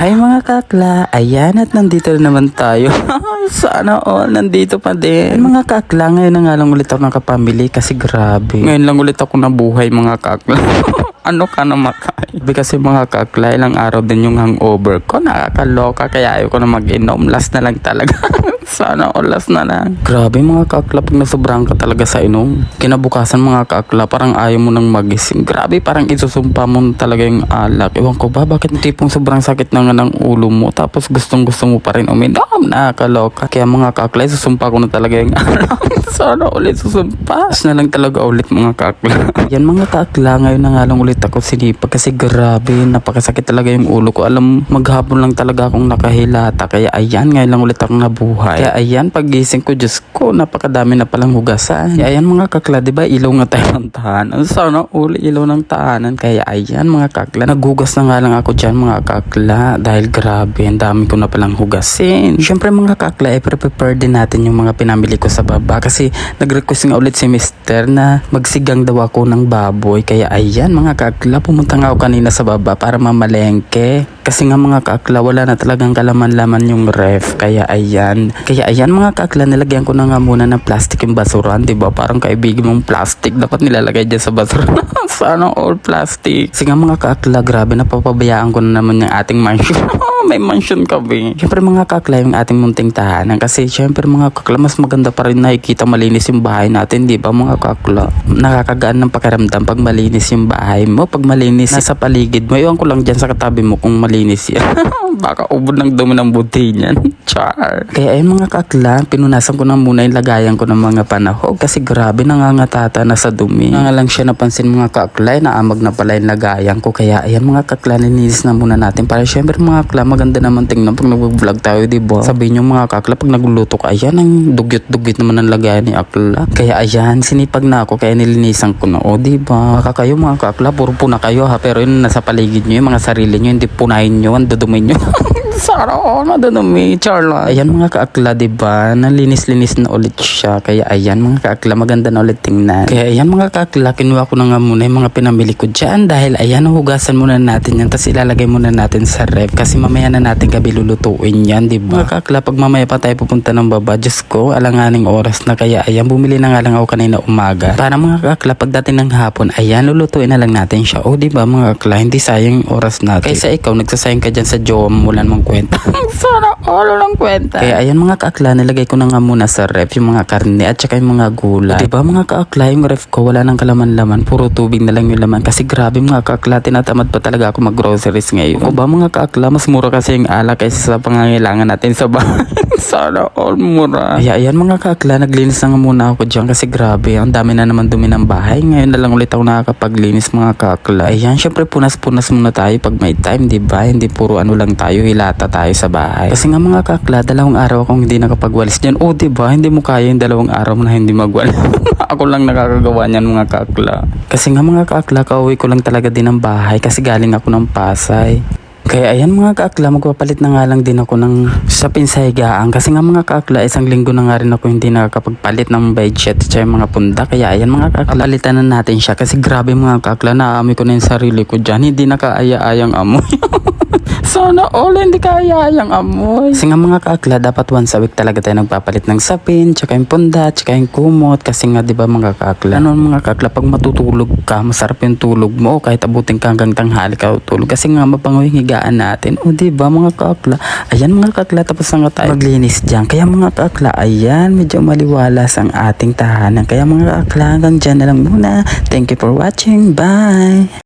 Ay mga kakla, ayan at nandito na naman tayo. Sana all, nandito pa din. Ay, mga kakla, ngayon na nga lang ulit ako nakapamili kasi grabe. Ngayon lang ulit ako nabuhay mga kakla. Ano ka na makain? Kasi mga kakla, ilang araw din yung hangover ko. Nakakaloka kaya ayaw ko na mag-inom. Last na lang talaga. Sana all, last na lang. Grabe mga kakla, pag nasobrang ka talaga sa inom. Kinabukasan mga kakla, parang ayaw mo nang magising. Grabe, parang isusumpa mo talaga yung alak. Ewan ko ba, bakit tipong sobrang sakit na nga ng ulo mo tapos gustong gusto mo pa rin uminom? Nakakaloka. Kaya mga kakla, isusumpa ko na talaga yung alak. Sana ulit susumpa. Last na lang talaga ulit mga kakla. Yan mga kakla, ngayon na nga lang ulit ako sinipag kasi grabe, napakasakit talaga yung ulo ko. Alam, maghapon lang talaga akong nakahilata. Kaya ayan, ngayon lang ulit akong nabuhay. Kaya ayan, pagising ko, Diyos ko, napakadami na palang hugasan. Kaya ayan mga kakla, diba ilaw nga tayo ng tahanan? Sana uli ilaw ng tahanan. Kaya ayan mga kakla, naghugas na nga lang ako dyan mga kakla. Dahil grabe, ang dami ko na palang hugasin. Siyempre mga kakla, prepare din natin yung mga pinamili ko sa baba. Kasi nag-request nga ulit si Mister na magsigang daw ako ng baboy. Kaya ayan mga kakla, pumunta nga ako kanina sa baba para mamalengke. Kasi nga mga kakla, wala na talagang kalaman-laman yung ref. Kaya ayan mga kakla, nilagyan ko na nga muna ng plastic yung basuran, diba? Parang kaibigan mong plastic, dapat nilalagay dyan sa basuran. Sana all plastic. Kasi nga mga kakla, grabe, napapabayaan ko na naman yung ating mansion. May mansion kami. Siyempre mga kakla, yung ating munting tahanan. Kasi siyempre mga kakla, mas maganda pa rin nakikita malinis yung bahay natin, diba mga kakla? Nakakagaan ng pakiramdam pag malinis yung bahay mo, pag malinis nasa paligid mo. Iwan ko lang dyan sa katabi mo kung malinis yan. Baka ubod ng dumi ng buti niyan. Char. Kaya ayun mga kakla, pinunasan ko na muna yung lagayan ko ng mga panahog kasi grabe, nangangatata na sa dumi. Nga lang siya napansin mga kakla, naamag na pala yung lagayan ko. Kaya ayan mga kakla, nilinis na muna natin para syempre mga kakla, maganda naman tingnan pag nag-vlog tayo, diba? Sabihin nyo mga kakla, pag nagluluto ka, ayan, ang dugyot-dugyot naman ang lagayan ni akla. Kaya ayan, sinipag na ako, kaya nilinisan ko na. O diba? Baka kayo mga kakla, puro puna kayo ha, pero yun nasa paligid nyo, yung mga sarili nyo, hindi punahin nyo, ang dudumin nyo. Sana all madudumi, charla. Ayan mga kaakla, diba? Nalinis-linis na ulit siya. Kaya ayan mga kaakla, maganda na ulit tingnan. Kaya ayan mga kaakla, kinuha ko na nga muna yung mga pinamili ko dyan. Dahil ayan, hugasan muna natin yan. Tapos ilalagay muna natin sa ref. Kasi mamaya na natin gabi lulutuin yan, diba? Mga kaakla, pag mamaya pa tayo pupunta ng baba, Diyos ko, alanganing oras na. Kaya ayan, bumili na nga lang ako kanina umaga. Para mga kaakla, pagdating ng hapon, ayan, lulutuin na lang natin siya. O diba mga kaakla, hindi sayang yung oras natin. Kaysa ikaw, nagsasayang ka dyan sa jowa mo, wala mong kwenta. Sana all lang kwenta. Kaya ayan mga kaakla, nilagay ko na nga muna sa ref yung mga karne at saka yung mga gulay. Diba mga kaakla, yung ref ko wala nang kalaman-laman, puro tubig na lang yung laman. Kasi grabe mga kaakla, tinatamad pa talaga ako mag-groceries ngayon. O ba mga kaakla, mas mura kasi yung alak kaysa sa pangangailangan natin sa bahay. Sana all mura. Kaya ayan mga kaakla, naglinis na nga muna ako dyan kasi grabe, ang dami na naman dumi ng bahay. Ngayon na lang ulit ako nakakapaglinis mga kaakla. Ayan, syempre punas-punas muna tayo pag may time, diba? Hindi puro ano lang tayo, hilata tayo sa bahay. Kasi nga mga kakla, 2 araw akong hindi nakapagwalis dyan. O diba, hindi mo kaya yung 2 araw na hindi magwalis. Ako lang nakakagawa niyan mga kakla. Kasi nga mga kakla, kauwi ko lang talaga din ng bahay kasi galing ako ng Pasay. Kaya ayan mga kaakla, magpapalit na nga lang din ako ng sapin sa higaan. Kasi nga mga kaakla, 1 linggo na nga rin ako hindi nakakapagpalit ng bedsheet at yung mga punda. Kaya ayan mga kaakla, palitan na natin siya. Kasi grabe mga kaakla, naaamoy ko na yung sarili ko dyan. Hindi nakaaya-ayang amoy. Sana all hindi kaya yung amoy. Kasi nga mga kaakla, dapat once a week talaga tayo nagpapalit ng sapin, tsaka yung punda, tsaka yung kumot. Kasi nga diba mga kaakla, ano mga kaakla, pag matutulog ka, masarap yung tulog mo. O kahit abutin ka hanggang tanghali ka tulog. Kasi nga mapango yung higaan natin. O diba mga kaakla, ayan mga kaakla, tapos na nga tayo maglinis dyan. Kaya mga kaakla, ayan, medyo maliwalas ang ating tahanan. Kaya mga kaakla, hanggang dyan na lang muna. Thank you for watching. Bye!